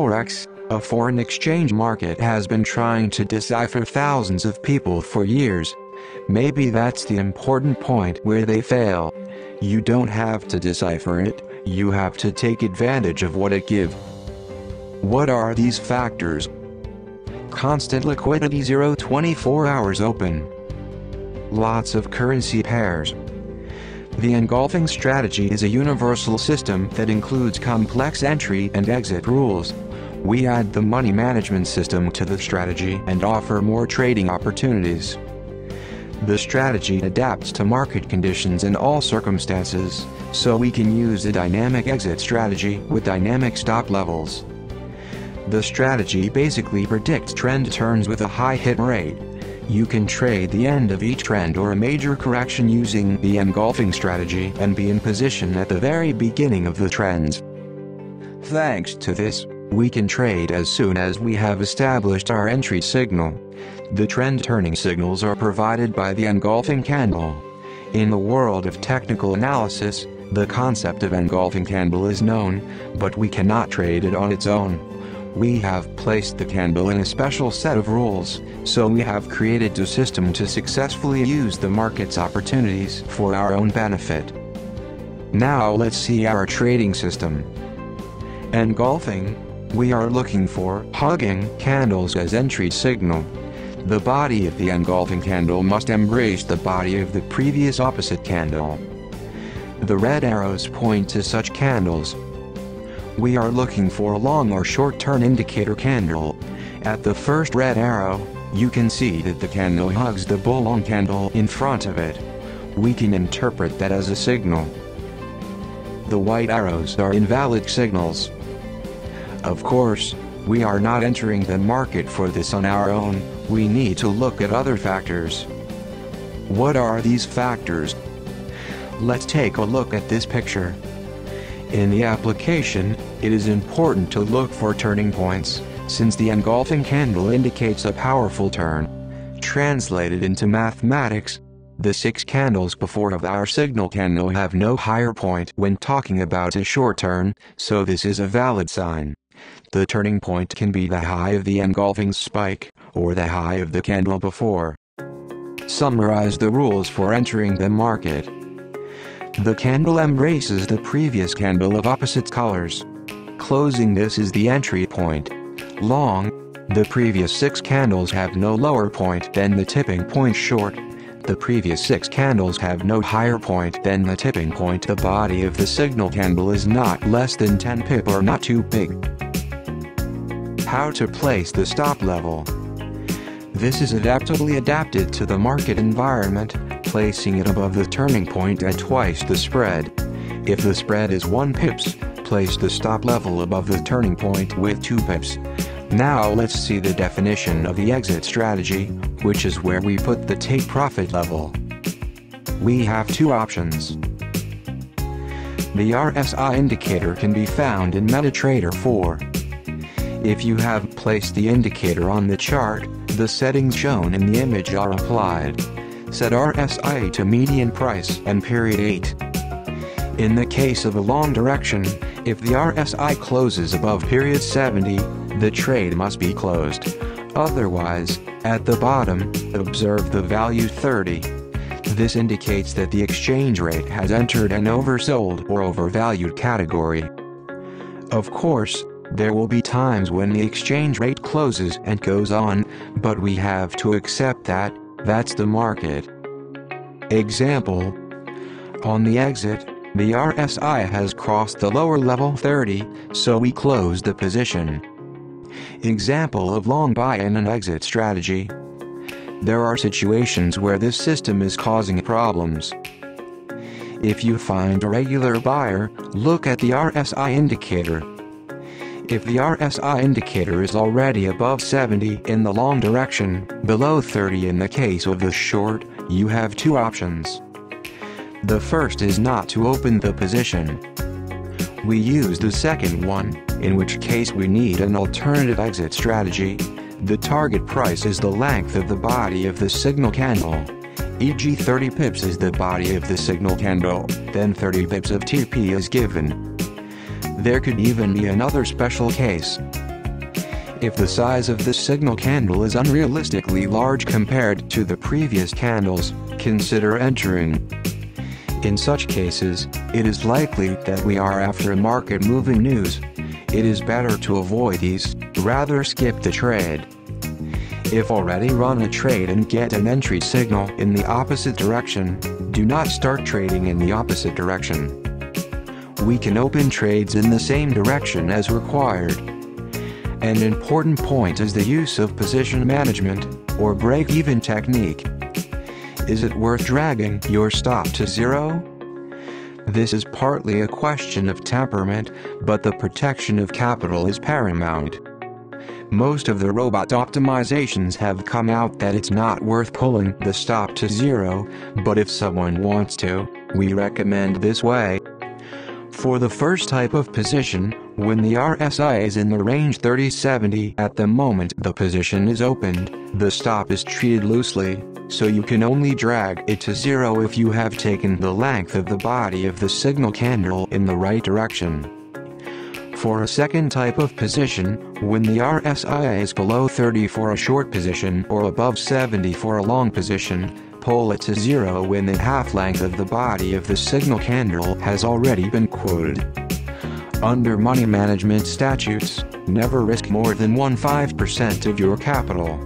Forex, a foreign exchange market, has been trying to decipher thousands of people for years. Maybe that's the important point where they fail. You don't have to decipher it, you have to take advantage of what it gives. What are these factors? Constant liquidity, 24 hours open. Lots of currency pairs. The engulfing strategy is a universal system that includes complex entry and exit rules. We add the money management system to the strategy and offer more trading opportunities. The strategy adapts to market conditions in all circumstances, so we can use a dynamic exit strategy with dynamic stop levels. The strategy basically predicts trend turns with a high hit rate. You can trade the end of each trend or a major correction using the engulfing strategy and be in position at the very beginning of the trends. Thanks to this, we can trade as soon as we have established our entry signal. The trend turning signals are provided by the engulfing candle. In the world of technical analysis, the concept of engulfing candle is known, but we cannot trade it on its own. We have placed the candle in a special set of rules, so we have created a system to successfully use the market's opportunities for our own benefit. Now let's see our trading system. Engulfing. We are looking for hugging candles as entry signal. The body of the engulfing candle must embrace the body of the previous opposite candle. The red arrows point to such candles. We are looking for a long or short turn indicator candle. At the first red arrow, you can see that the candle hugs the bull long candle in front of it. We can interpret that as a signal. The white arrows are invalid signals. Of course, we are not entering the market for this on our own, we need to look at other factors. What are these factors? Let's take a look at this picture. In the application, it is important to look for turning points, since the engulfing candle indicates a powerful turn. Translated into mathematics, the 6 candles before of our signal candle have no higher point when talking about a short turn, so this is a valid sign. The turning point can be the high of the engulfing spike, or the high of the candle before. Summarize the rules for entering the market. The candle embraces the previous candle of opposite colors. Closing this is the entry point. Long. The previous 6 candles have no lower point than the tipping point. Short. The previous 6 candles have no higher point than the tipping point. The body of the signal candle is not less than 10 pip or not too big. How to place the stop level. This is adaptively adapted to the market environment, placing it above the turning point at twice the spread. If the spread is 1 pips, place the stop level above the turning point with 2 pips. Now let's see the definition of the exit strategy, which is where we put the take profit level. We have 2 options. The RSI indicator can be found in MetaTrader 4. If you have placed the indicator on the chart, the settings shown in the image are applied. Set RSI to median price and period 8. In the case of a long direction, if the RSI closes above period 70, the trade must be closed. Otherwise, at the bottom, observe the value 30. This indicates that the exchange rate has entered an oversold or overvalued category. Of course, there will be times when the exchange rate closes and goes on, but we have to accept that, that's the market. Example. On the exit, the RSI has crossed the lower level 30, so we close the position. Example of long buy-in and exit strategy. There are situations where this system is causing problems. If you find a regular buyer, look at the RSI indicator. If the RSI indicator is already above 70 in the long direction, below 30 in the case of the short, you have 2 options. The first is not to open the position. We use the second one, in which case we need an alternative exit strategy. The target price is the length of the body of the signal candle. E.g. 30 pips is the body of the signal candle, then 30 pips of TP is given. There could even be another special case. If the size of the signal candle is unrealistically large compared to the previous candles, consider entering. In such cases, it is likely that we are after market-moving news. It is better to avoid these, rather skip the trade. If already run a trade and get an entry signal in the opposite direction, do not start trading in the opposite direction. We can open trades in the same direction as required. An important point is the use of position management, or break-even technique. Is it worth dragging your stop to zero? This is partly a question of temperament, but the protection of capital is paramount. Most of the robot optimizations have come out that it's not worth pulling the stop to zero, but if someone wants to, we recommend this way. For the first type of position, when the RSI is in the range 30-70 at the moment the position is opened, the stop is treated loosely, so you can only drag it to zero if you have taken the length of the body of the signal candle in the right direction. For a second type of position, when the RSI is below 30 for a short position or above 70 for a long position, pull it to zero when the half-length of the body of the signal candle has already been quoted. Under money management statutes, never risk more than 15% of your capital.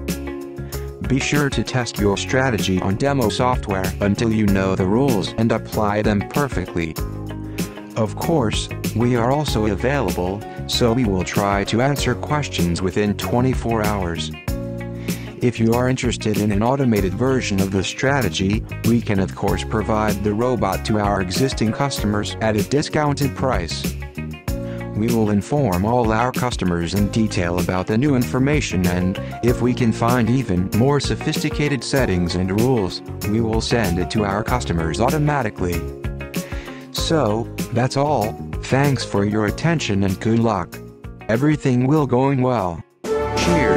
Be sure to test your strategy on demo software until you know the rules and apply them perfectly. Of course, we are also available, so we will try to answer questions within 24 hours. If you are interested in an automated version of the strategy, we can of course provide the robot to our existing customers at a discounted price. We will inform all our customers in detail about the new information, and, if we can find even more sophisticated settings and rules, we will send it to our customers automatically. So, that's all. Thanks for your attention and good luck. Everything will going well. Cheers.